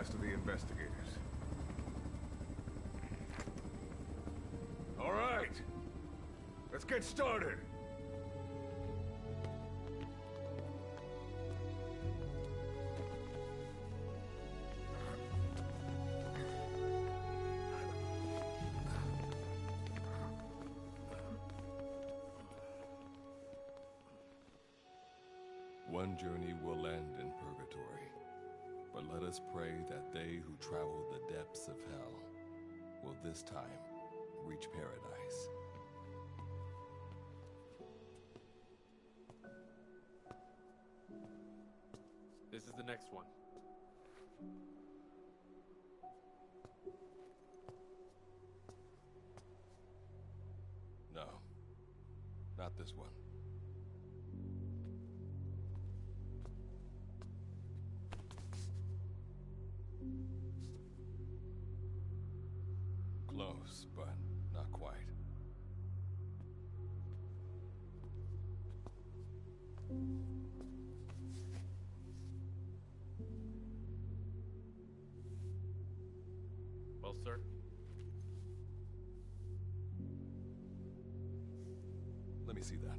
last of the investigators. All right, let's get started. One journey will end in purgatory, but let us pray that they who travel the depths of hell will this time reach paradise. This is the next one. No, not this one. Close, but not quite. Well, sir? Let me see that.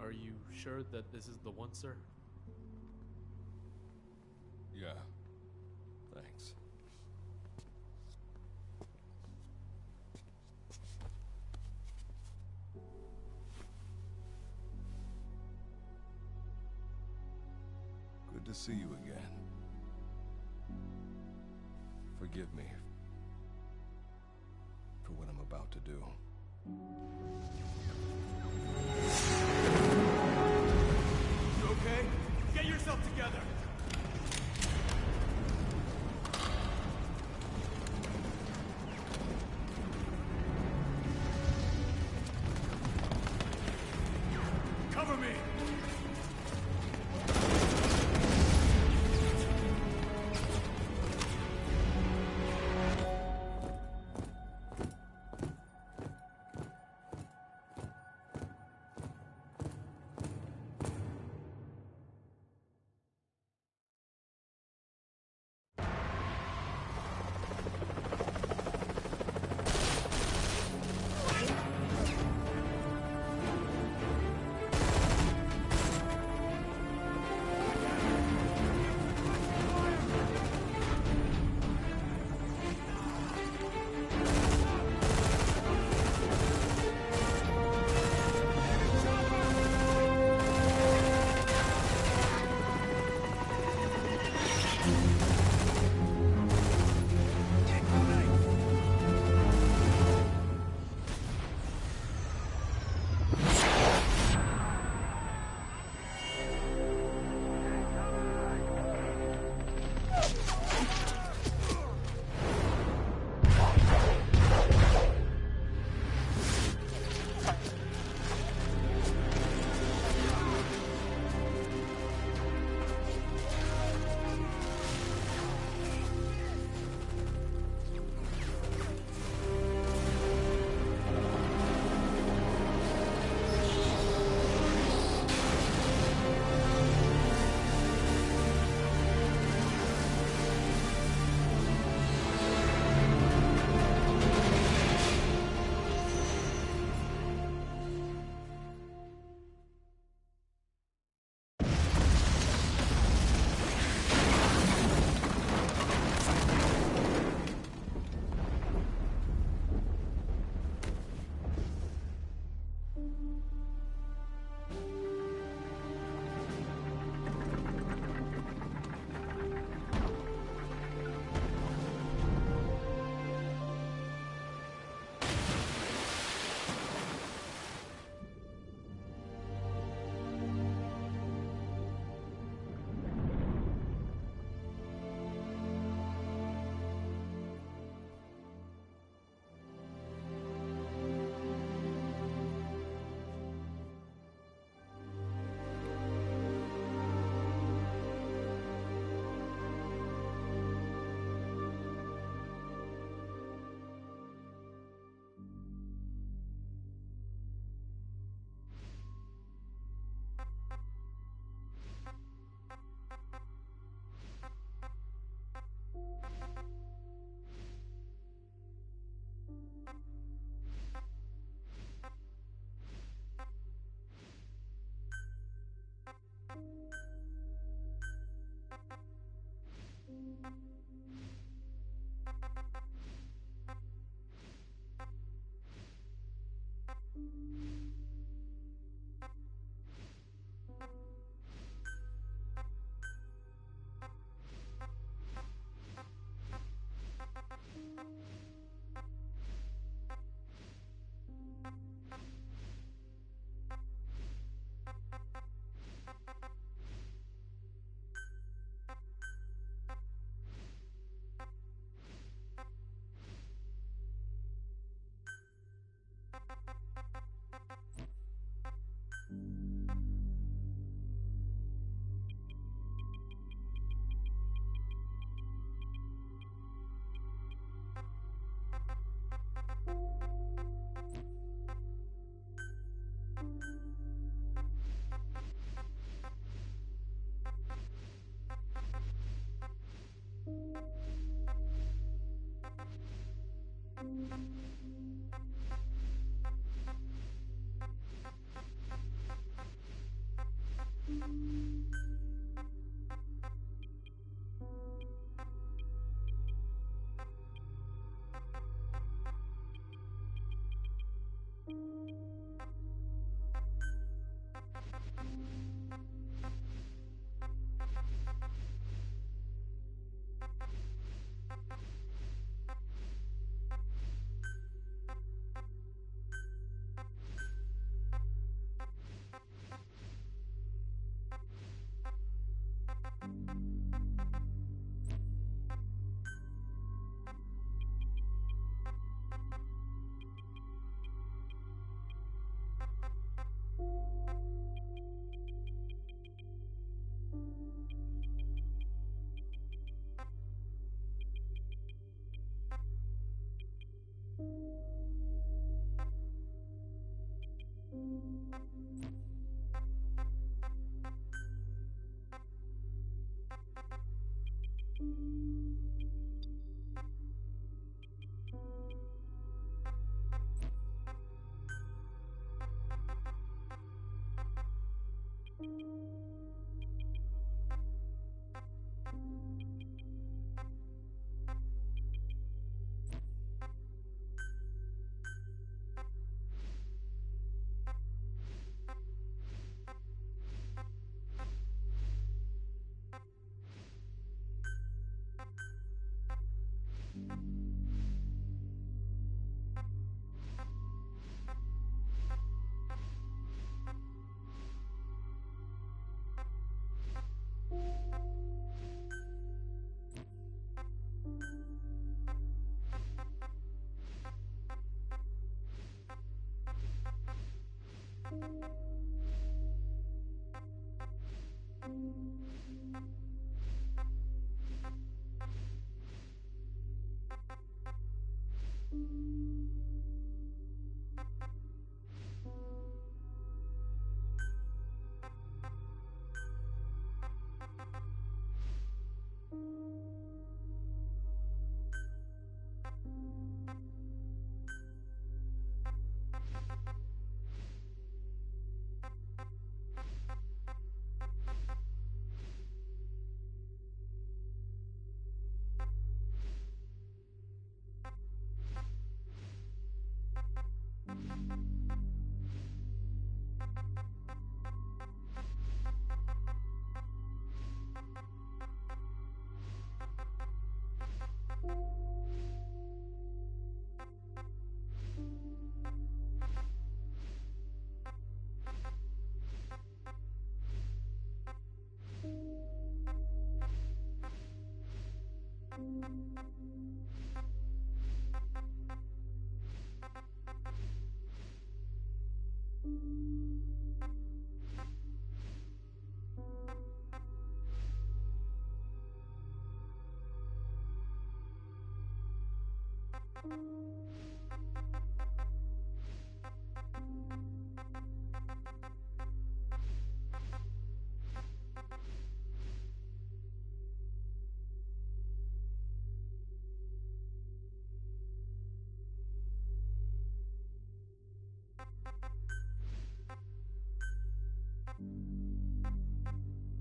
Are you sure that this is the one, sir? Yeah. Thanks. Good to see you again. Forgive me for what I'm about to do. You okay? Get yourself together! Cover me!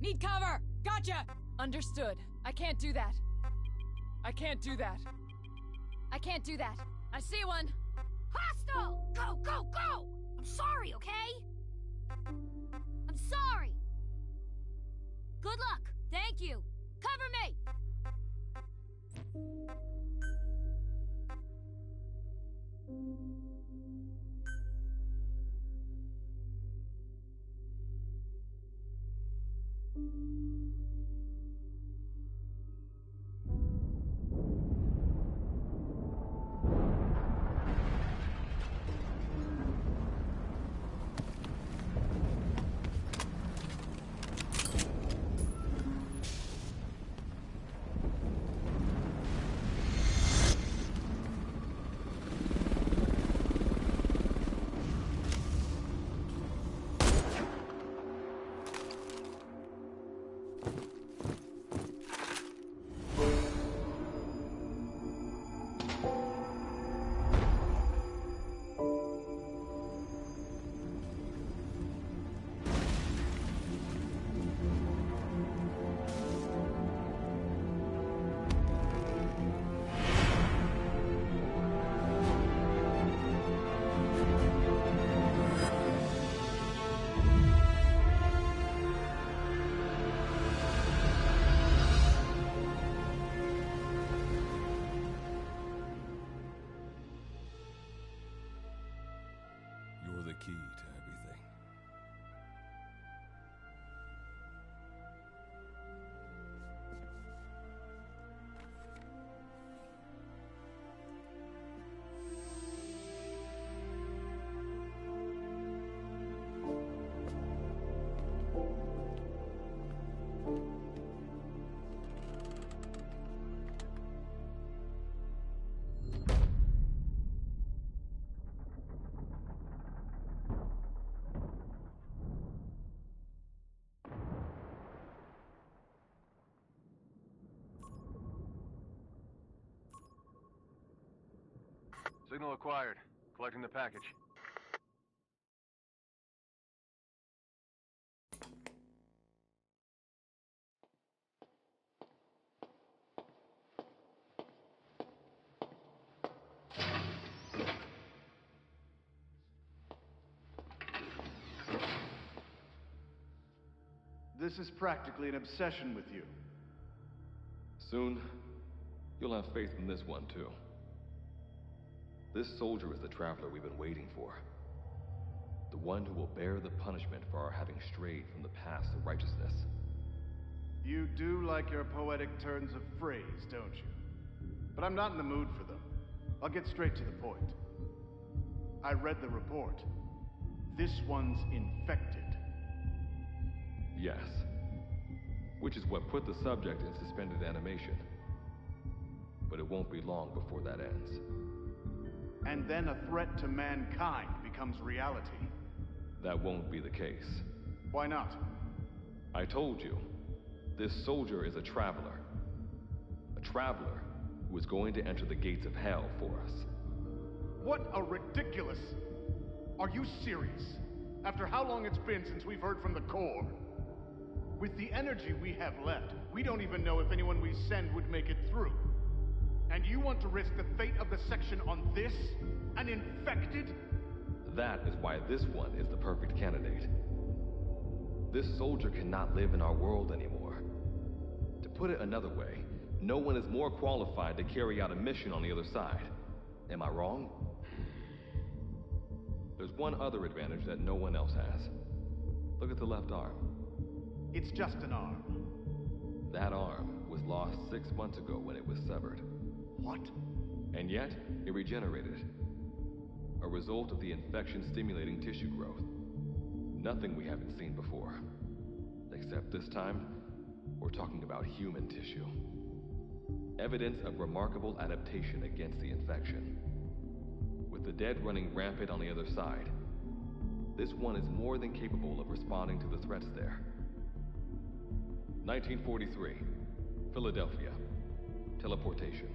Need cover! Gotcha! Understood. I can't do that. I can't do that. I can't do that. I see one! Hostile! Go, go, go! I'm sorry, okay? I'm sorry! Good luck! Thank you! Cover me! key to everything. Signal acquired. Collecting the package. This is practically an obsession with you. Soon, you'll have faith in this one, too. This soldier is the traveler we've been waiting for. The one who will bear the punishment for our having strayed from the paths of righteousness. You do like your poetic turns of phrase, don't you? But I'm not in the mood for them. I'll get straight to the point. I read the report. This one's infected. Yes. Which is what put the subject in suspended animation. But it won't be long before that ends. And then a threat to mankind becomes reality. That won't be the case. Why not? I told you, this soldier is a traveler. A traveler who is going to enter the gates of hell for us. What a ridiculous... Are you serious? After how long it's been since we've heard from the Corps? With the energy we have left, we don't even know if anyone we send would make it through. And you want to risk the fate of the section on this? An infected? That is why this one is the perfect candidate. This soldier cannot live in our world anymore. To put it another way, no one is more qualified to carry out a mission on the other side. Am I wrong? There's one other advantage that no one else has. Look at the left arm. It's just an arm. That arm was lost 6 months ago when it was severed. What? And yet, it regenerated. A result of the infection-stimulating tissue growth. Nothing we haven't seen before. Except this time, we're talking about human tissue. Evidence of remarkable adaptation against the infection. With the dead running rampant on the other side, this one is more than capable of responding to the threats there. 1943, Philadelphia. Teleportation.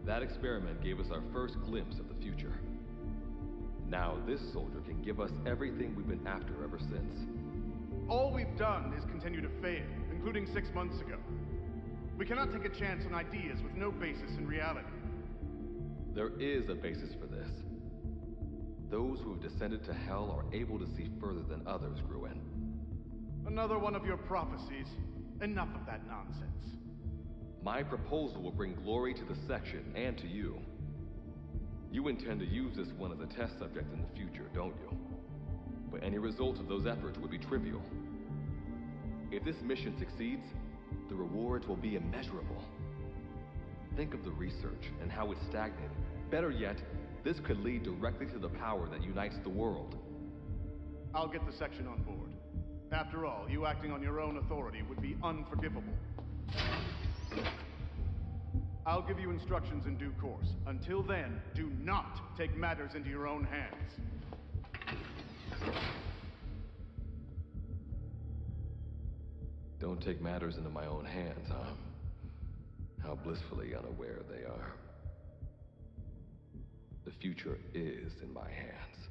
That experiment gave us our first glimpse of the future. Now this soldier can give us everything we've been after ever since. All we've done is continue to fail, including 6 months ago. We cannot take a chance on ideas with no basis in reality. There is a basis for this. Those who have descended to hell are able to see further than others, Gruen. Another one of your prophecies. Enough of that nonsense. My proposal will bring glory to the section and to you. You intend to use this one as a test subject in the future, don't you? But any result of those efforts would be trivial. If this mission succeeds, the rewards will be immeasurable. Think of the research and how it's stagnated. Better yet, this could lead directly to the power that unites the world. I'll get the section on board. After all, you acting on your own authority would be unforgivable. I'll give you instructions in due course. Until then, do not take matters into your own hands. Don't take matters into my own hands, huh? How blissfully unaware they are. The future is in my hands.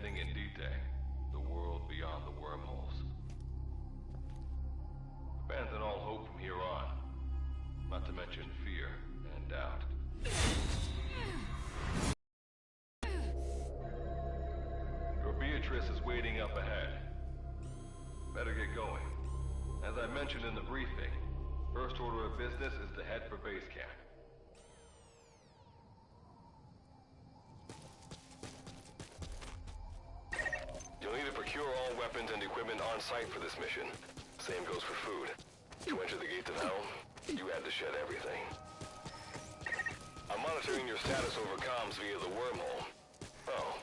understanding in D-Day, the world beyond the wormholes. Abandon all hope from here on, not to mention fear and doubt. Your Beatrice is waiting up ahead. Better get going. As I mentioned in the briefing, first order of business is to head for base camp. You'll need to procure all weapons and equipment on site for this mission. Same goes for food. To enter the gates of hell, you had to shed everything. I'm monitoring your status over comms via the wormhole. Oh,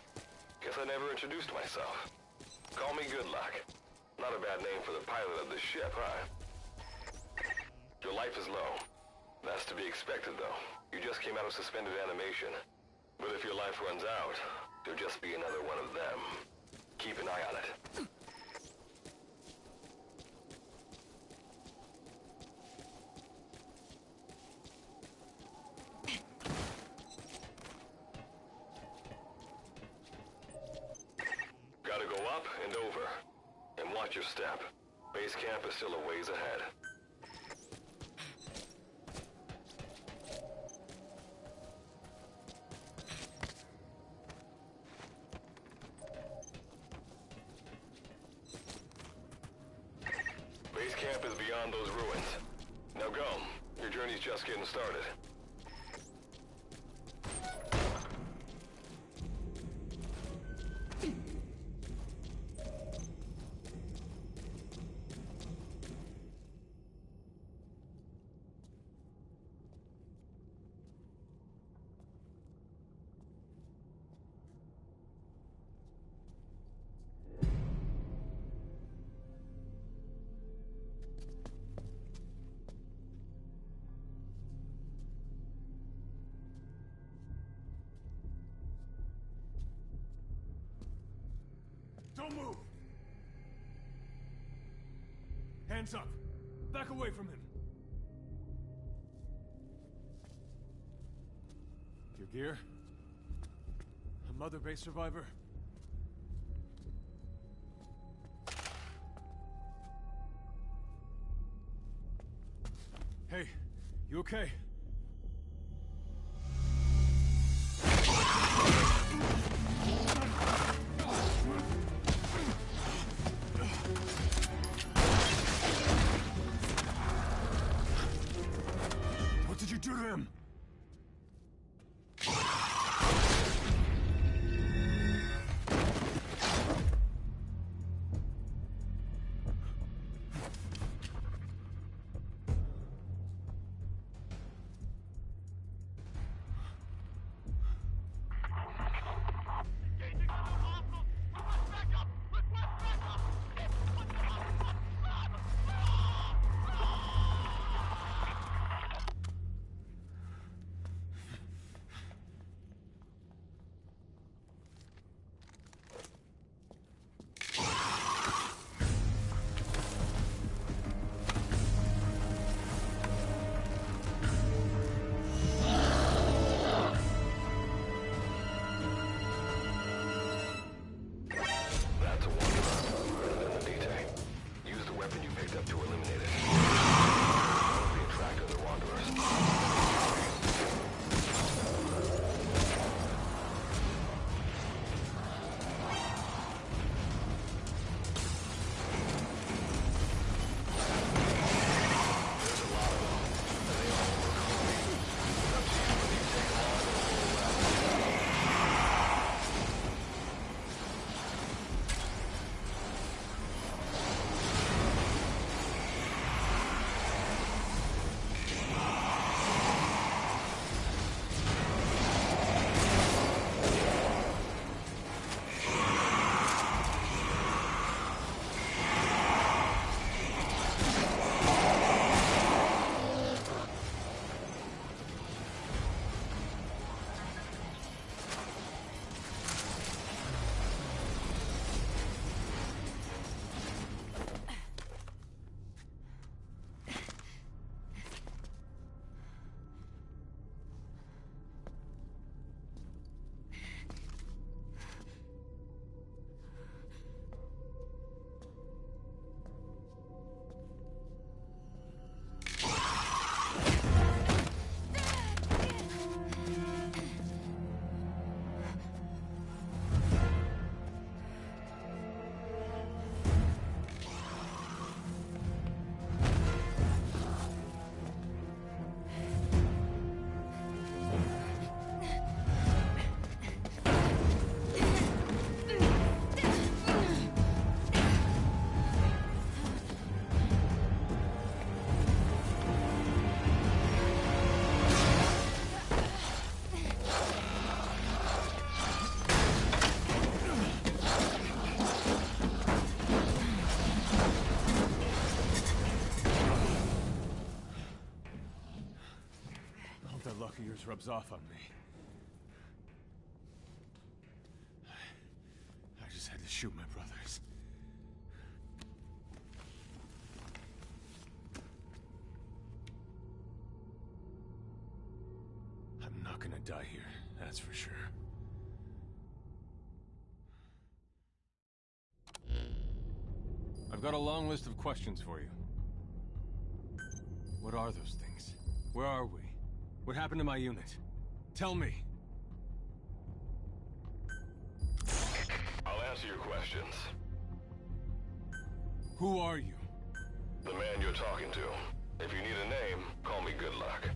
guess I never introduced myself. Call me Good Luck. Not a bad name for the pilot of this ship, huh? Your life is low. That's to be expected, though. You just came out of suspended animation. But if your life runs out, you'll just be another one of them. Keep an eye on it. Gotta go up and over. And watch your step. Base camp is still a ways ahead. Base camp is beyond those ruins. Now go. Your journey's just getting started. Don't move! Hands up! Back away from him! Your gear? A Mother Base survivor? Hey, you okay? What did you do to him? luck of yours rubs off on me. I just had to shoot my brothers. I'm not gonna die here, that's for sure. I've got a long list of questions for you. What are those things? Where are we? What happened to my unit? Tell me! I'll answer your questions. Who are you? The man you're talking to. If you need a name, call me Good Luck.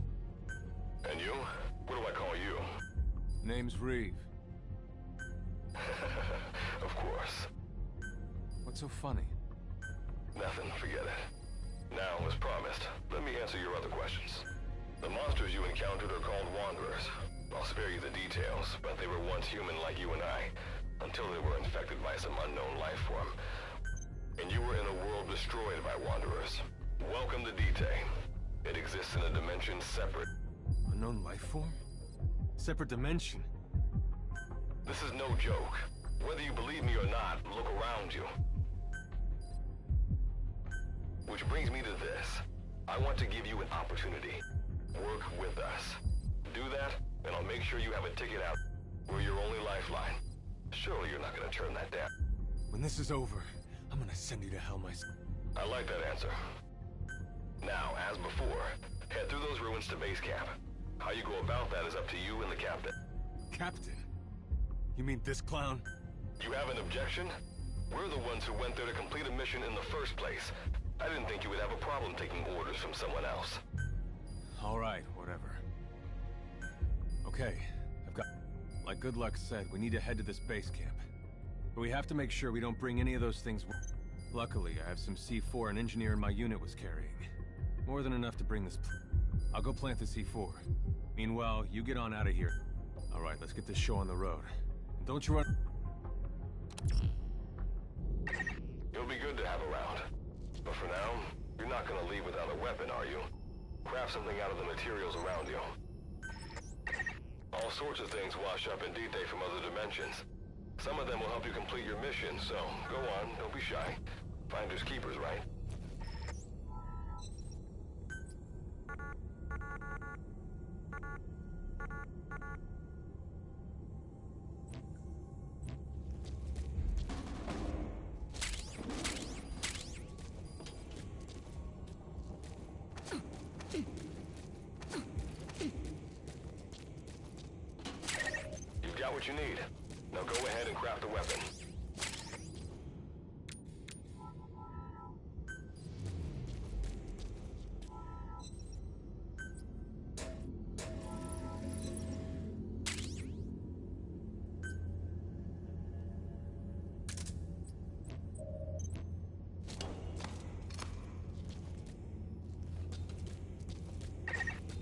And you? What do I call you? Name's Reeve. Of course. What's so funny? Nothing, forget it. Now, as promised, let me answer your other questions. The monsters you encountered are called Wanderers. I'll spare you the details, but they were once human like you and I, until they were infected by some unknown life form. And you were in a world destroyed by Wanderers. Welcome to Dite. It exists in a dimension separate. Unknown life form? Separate dimension? This is no joke. Whether you believe me or not, look around you. Which brings me to this. I want to give you an opportunity. Work with us. Do that, and I'll make sure you have a ticket out. We're your only lifeline. Surely you're not gonna turn that down. When this is over, I'm gonna send you to hell myself. I like that answer. Now, as before, head through those ruins to base camp. How you go about that is up to you and the captain. Captain? You mean this clown? You have an objection? We're the ones who went there to complete a mission in the first place. I didn't think you would have a problem taking orders from someone else. All right, whatever. Okay, I've got... Like Good Luck said, we need to head to this base camp. But we have to make sure we don't bring any of those things... Luckily, I have some C4 an engineer in my unit was carrying. More than enough to bring this... I'll go plant the C4. Meanwhile, you get on out of here. All right, let's get this show on the road. And don't you run... You'll be good to have around. But for now, you're not gonna leave without a weapon, are you? Craft something out of the materials around you. All sorts of things wash up in Dite from other dimensions. Some of them will help you complete your mission, so go on, don't be shy. Finders keepers, right? What you need. Now go ahead and craft a weapon.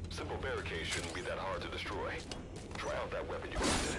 Simple barricade shouldn't be that hard to destroy. Try out that weapon you crafted.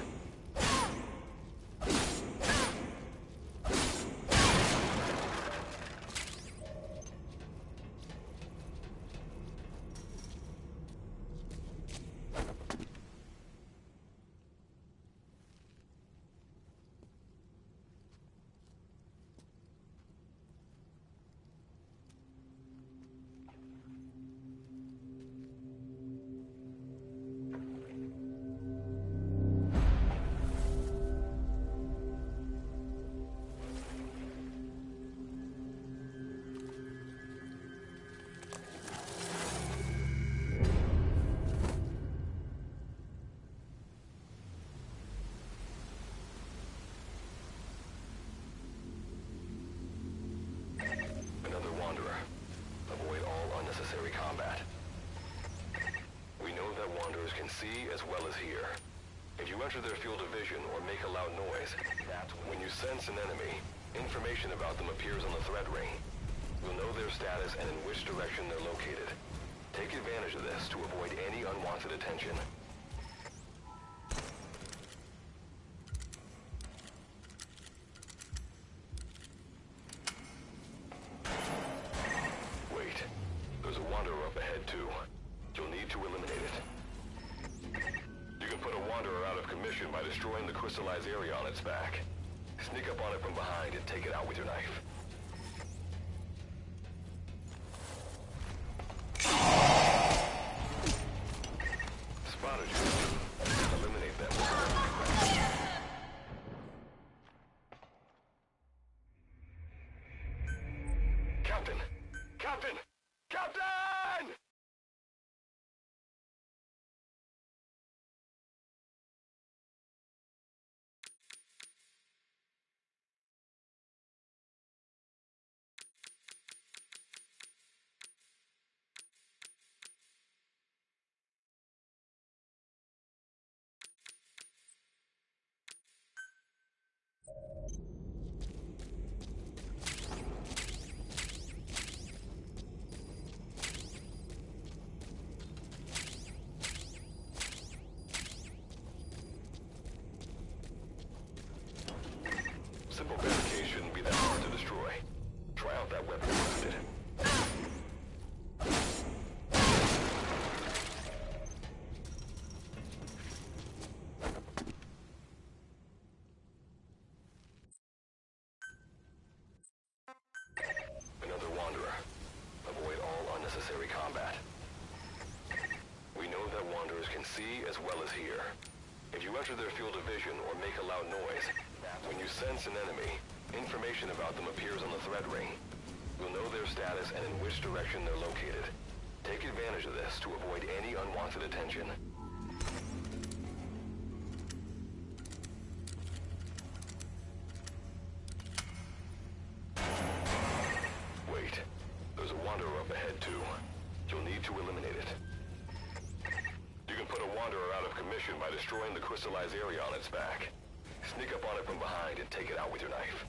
Can see as well as hear. If you enter their field of vision or make a loud noise, that's when you sense an enemy. Information about them appears on the threat ring. You'll know their status and in which direction they're located. Take advantage of this to avoid any unwanted attention. Wait, there's a wanderer up ahead too. You'll need to eliminate it. Wanderer out of commission by destroying the crystallized area on its back. Sneak up on it from behind and take it out with your knife. Spotted you. Eliminate them. Captain! Captain! Captain! Simple barricade shouldn't be that hard to destroy. Try out that weapon listed. Another Wanderer. Avoid all unnecessary combat. We know that Wanderers can see as well as hear. If you enter their field of vision or make a loud noise, when you sense an enemy, information about them appears on the threat ring. You'll know their status and in which direction they're located. Take advantage of this to avoid any unwanted attention. Wait, there's a Wanderer up ahead too. You'll need to eliminate it. You can put a Wanderer out of commission by destroying the crystallized area on its back. Sneak up on it from behind and take it out with your knife.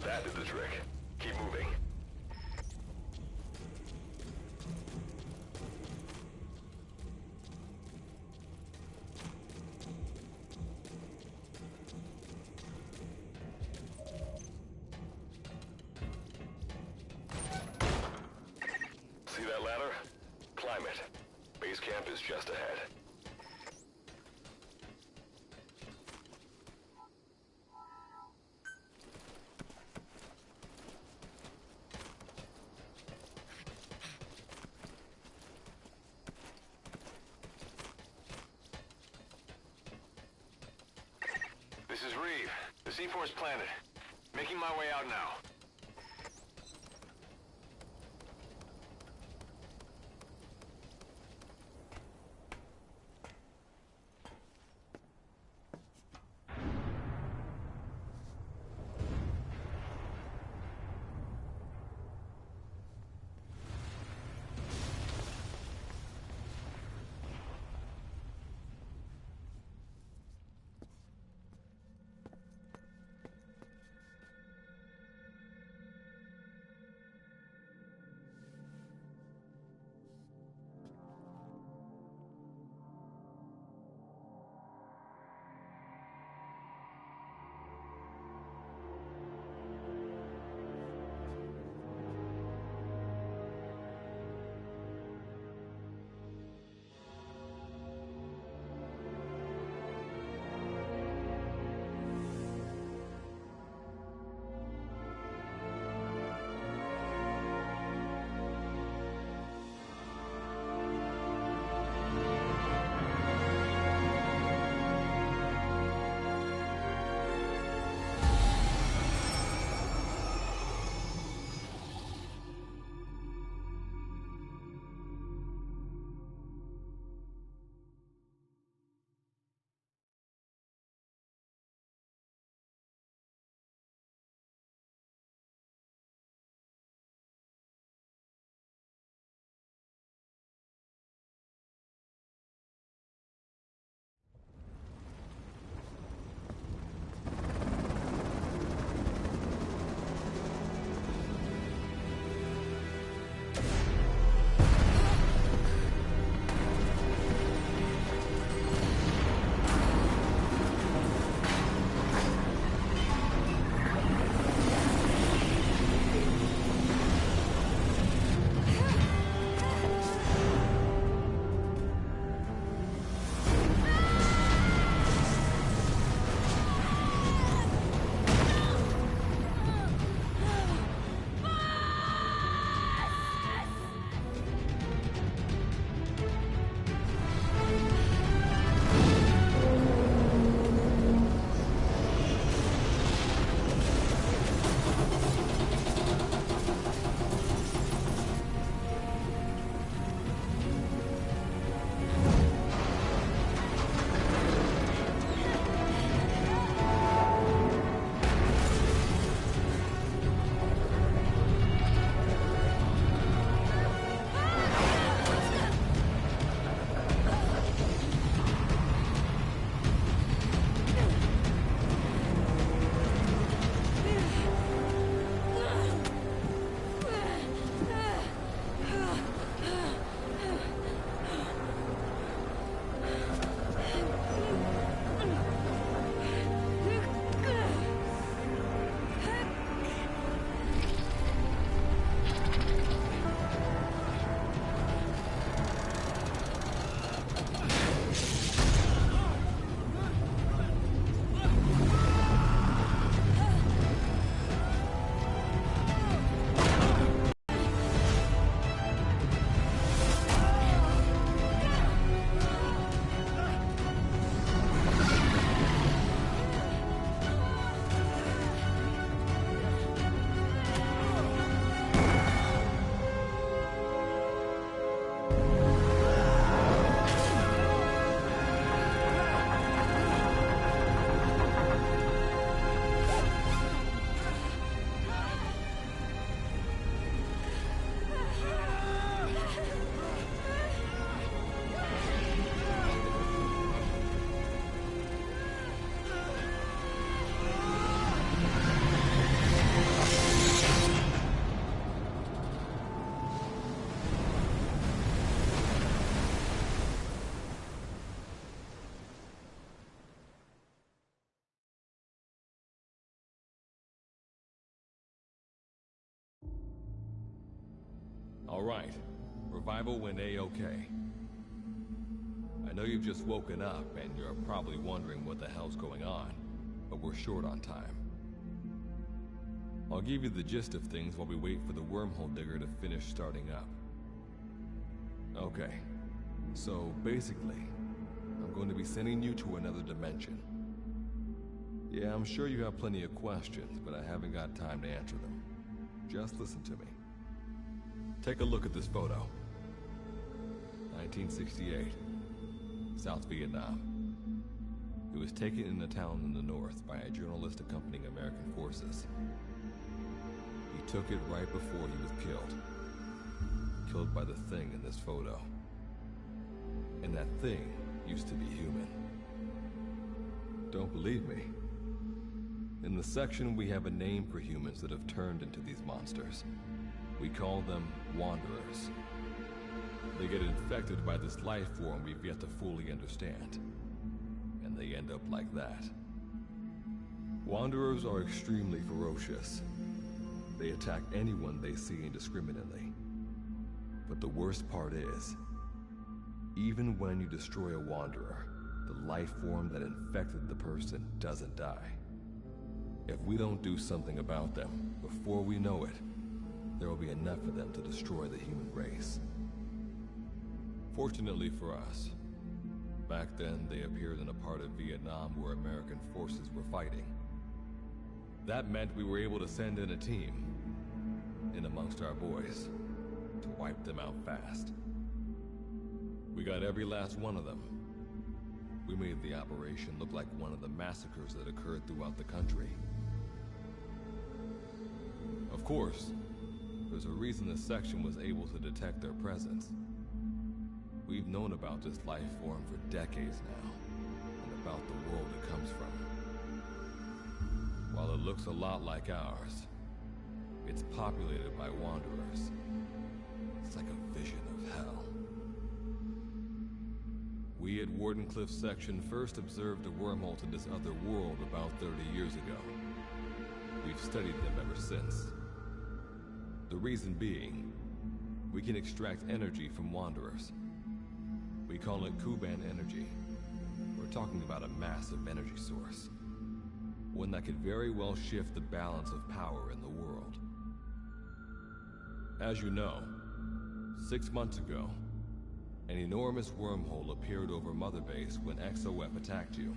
That did the trick. Keep moving. See that ladder? Climb it. Base camp is just ahead. This is Reeve, the C-Force planet. Making my way out now. All right. Revival went A-okay. I know you've just woken up and you're probably wondering what the hell's going on, but we're short on time. I'll give you the gist of things while we wait for the wormhole digger to finish starting up. Okay, so basically, I'm going to be sending you to another dimension. Yeah, I'm sure you have plenty of questions, but I haven't got time to answer them. Just listen to me. Take a look at this photo. 1968, South Vietnam. It was taken in a town in the north by a journalist accompanying American forces. He took it right before he was killed. Killed by the thing in this photo. And that thing used to be human. Don't believe me? In the section, we have a name for humans that have turned into these monsters. We call them Wanderers. They get infected by this life form we've yet to fully understand. And they end up like that. Wanderers are extremely ferocious. They attack anyone they see indiscriminately. But the worst part is, even when you destroy a Wanderer, the life form that infected the person doesn't die. If we don't do something about them, before we know it, there will be enough of them to destroy the human race. Fortunately for us, back then they appeared in a part of Vietnam where American forces were fighting. That meant we were able to send in a team, in amongst our boys, to wipe them out fast. We got every last one of them. We made the operation look like one of the massacres that occurred throughout the country. Of course, there's a reason the section was able to detect their presence. We've known about this life form for decades now, and about the world it comes from. While it looks a lot like ours, it's populated by Wanderers. It's like a vision of hell. We at Wardenclyffe section first observed a wormhole to this other world about 30 years ago. We've studied them ever since. The reason being, we can extract energy from Wanderers. We call it Kuban energy. We're talking about a massive energy source. One that could very well shift the balance of power in the world. As you know, 6 months ago, an enormous wormhole appeared over Mother Base when XOF attacked you.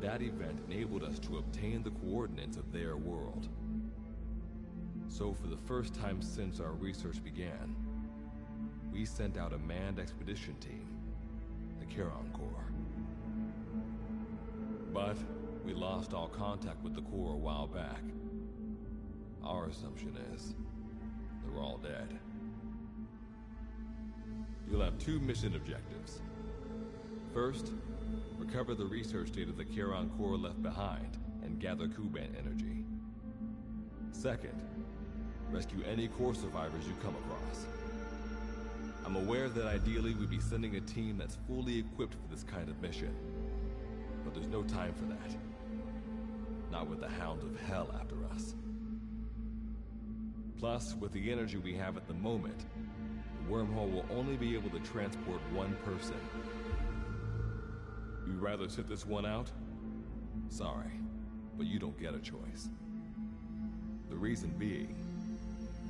That event enabled us to obtain the coordinates of their world. So for the first time since our research began, we sent out a manned expedition team, the Charon Corps. But we lost all contact with the Corps a while back. Our assumption is they're all dead. You'll have 2 mission objectives. First, recover the research data the Charon Corps left behind and gather Kuban energy. Second, rescue any Corps survivors you come across. I'm aware that ideally we'd be sending a team that's fully equipped for this kind of mission. But there's no time for that. Not with the Hound of Hell after us. Plus, with the energy we have at the moment, the wormhole will only be able to transport one person. You'd rather sit this one out? Sorry, but you don't get a choice. The reason being,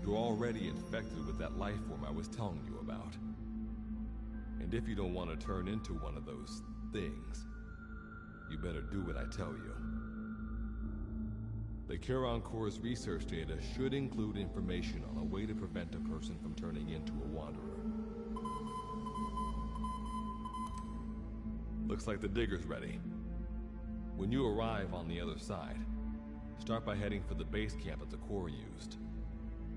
you're already infected with that life form I was telling you about. And if you don't want to turn into one of those things, you better do what I tell you. The Charon Corps' research data should include information on a way to prevent a person from turning into a Wanderer. Looks like the digger's ready. When you arrive on the other side, start by heading for the base camp that the Corps used.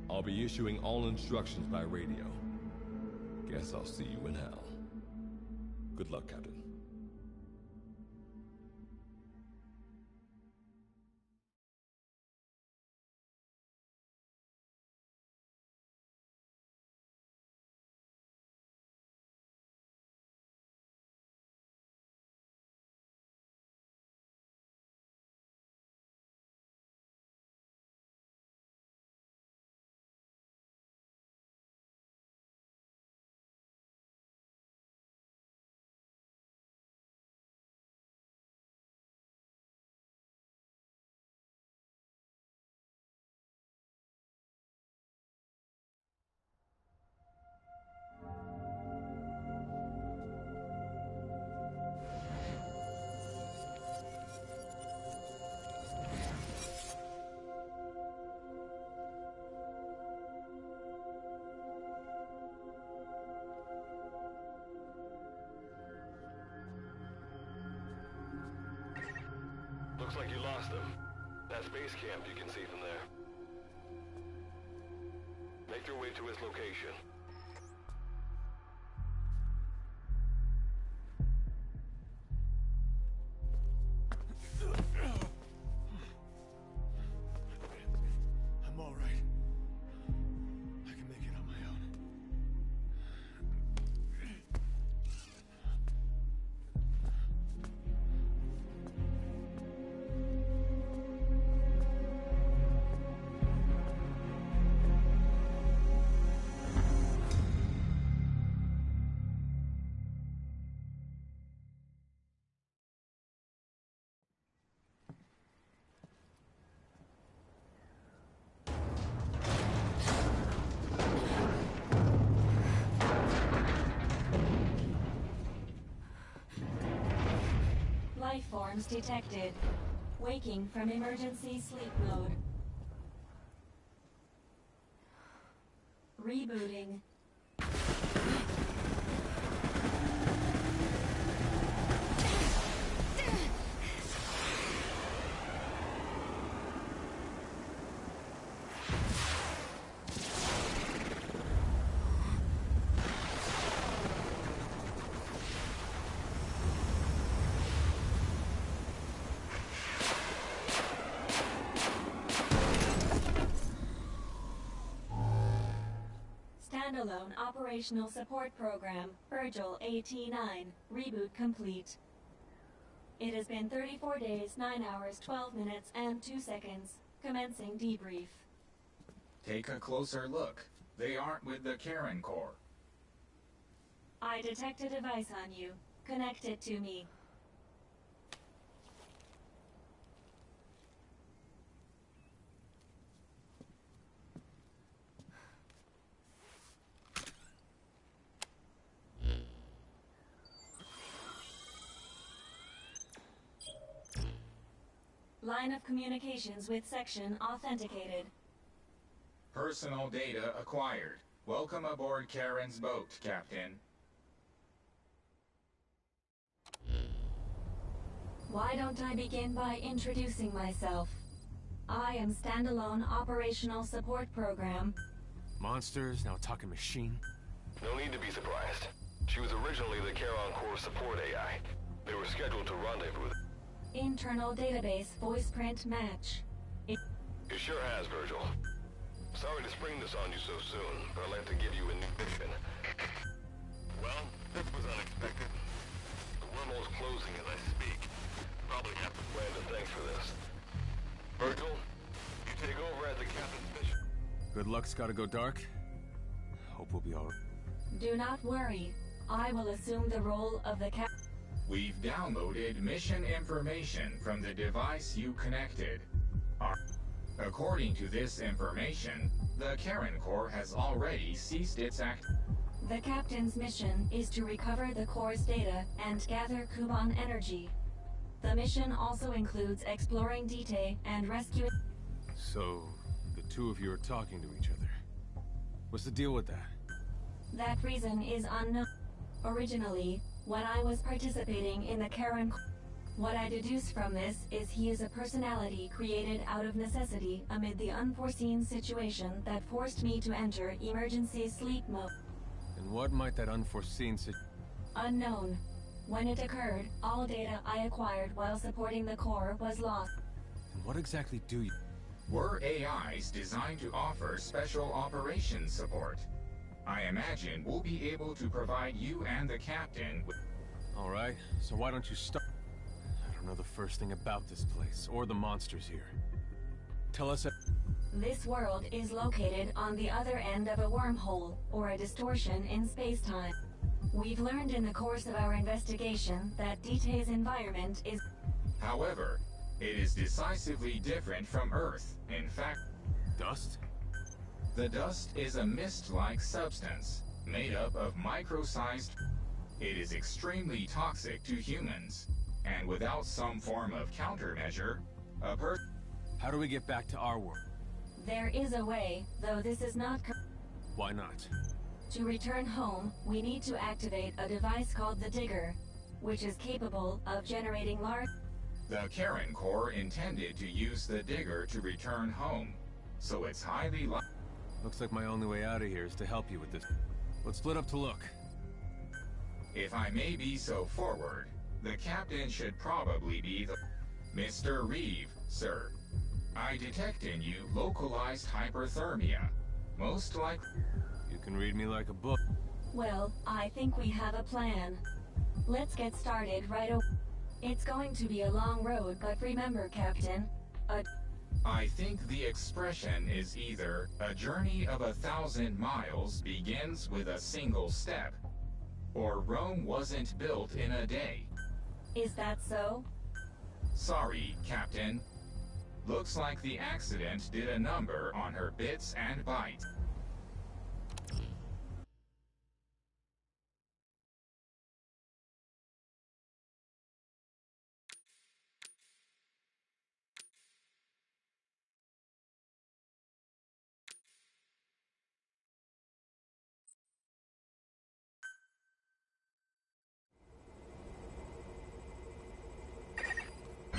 I'll be issuing all instructions by radio. Guess I'll see you in hell. Good luck, Captain. like you lost them. That base camp you can see from there. Make your way to his location. I'm all right. I can make it on my own. Life forms detected. Waking from emergency sleep mode. Rebooting. Standalone Operational Support Program, Virgil AT-9, reboot complete. It has been 34 days, 9 hours, 12 minutes, and 2 seconds. Commencing debrief. Take a closer look. They aren't with the Karen Corps. I detect a device on you. Connect it to me. Line of communications with section authenticated. Personal data acquired. Welcome aboard Karen's boat, Captain. Why don't I begin by introducing myself? I am Standalone Operational Support Program. Monsters, now talking machine. No need to be surprised. She was originally the Charon Corps support AI. They were scheduled to rendezvous. Internal database voice print match. It sure has, Virgil. Sorry to spring this on you so soon, but I'd like to give you a new mission. Well, this was unexpected. The wormhole's closing as I speak. Probably have to plan to thanks for this. Virgil, you take over as the captain's mission. Good luck's gotta go dark. Hope we'll be alright. Do not worry. I will assume the role of the captain. We've downloaded mission information from the device you connected. According to this information, the Karen Corps has already ceased its act. The captain's mission is to recover the Corps' data and gather Kuban energy. The mission also includes exploring Dite and rescuing... So, the two of you are talking to each other. What's the deal with that? That reason is unknown. Originally, when I was participating in the Karen... What I deduce from this is he is a personality created out of necessity amid the unforeseen situation that forced me to enter emergency sleep mode. And what might that unforeseen Unknown. When it occurred, all data I acquired while supporting the Corps was lost. And what exactly do you... We're AIs designed to offer special operations support. I imagine we'll be able to provide you and the captain with... Alright, so why don't you start... I don't know the first thing about this place, or the monsters here. Tell us... This world is located on the other end of a wormhole, or a distortion in space-time. We've learned in the course of our investigation that Dite's environment is... However, it is decisively different from Earth. In fact... Dust? The dust is a mist-like substance, made up of micro-sized... It is extremely toxic to humans, and without some form of countermeasure, a person... How do we get back to our world? There is a way, though this is not... Why not? To return home, we need to activate a device called the Digger, which is capable of generating large... The Karen Corps intended to use the digger to return home, so it's highly likely. Looks like my only way out of here is to help you with this. Let's split up to look. If I may be so forward, the captain should probably be the... Mr. Reeve, sir. I detect in you localized hyperthermia. Most likely... You can read me like a book. Well, I think we have a plan. Let's get started right away. It's going to be a long road, but remember, Captain, I think the expression is either a journey of 1,000 miles begins with a single step, or Rome wasn't built in a day. Is that so? Sorry, Captain. Looks like the accident did a number on her bits and bytes.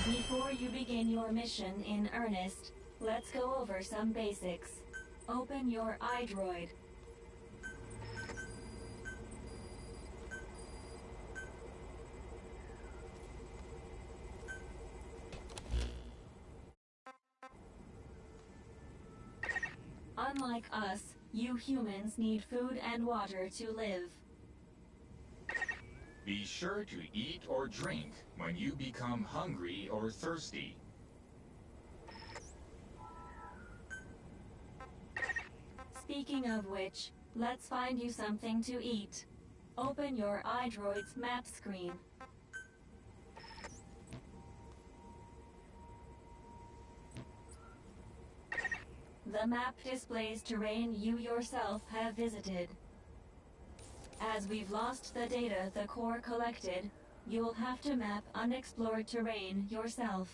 Before you begin your mission in earnest, let's go over some basics. Open your iDroid. Unlike us, you humans need food and water to live. Be sure to eat or drink when you become hungry or thirsty. Speaking of which, let's find you something to eat. Open your iDroid's map screen. The map displays terrain you yourself have visited. As we've lost the data the Corps collected, you'll have to map unexplored terrain yourself.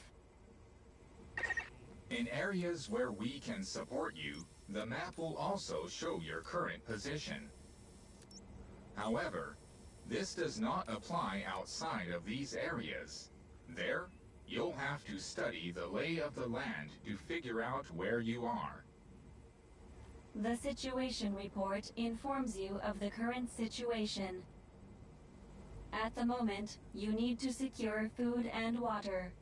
In areas where we can support you, the map will also show your current position. However, this does not apply outside of these areas. There, you'll have to study the lay of the land to figure out where you are. The situation report informs you of the current situation. At the moment, you need to secure food and water.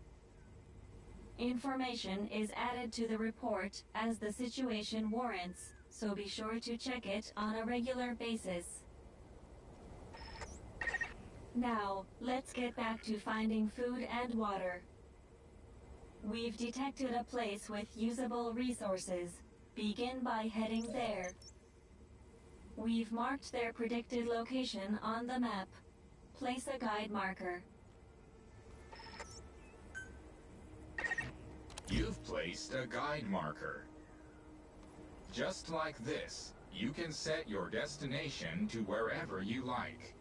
Information is added to the report as the situation warrants, so be sure to check it on a regular basis. Now, let's get back to finding food and water. We've detected a place with usable resources. Begin by heading there. We've marked their predicted location on the map. Place a guide marker. You've placed a guide marker. Just like this, you can set your destination to wherever you like.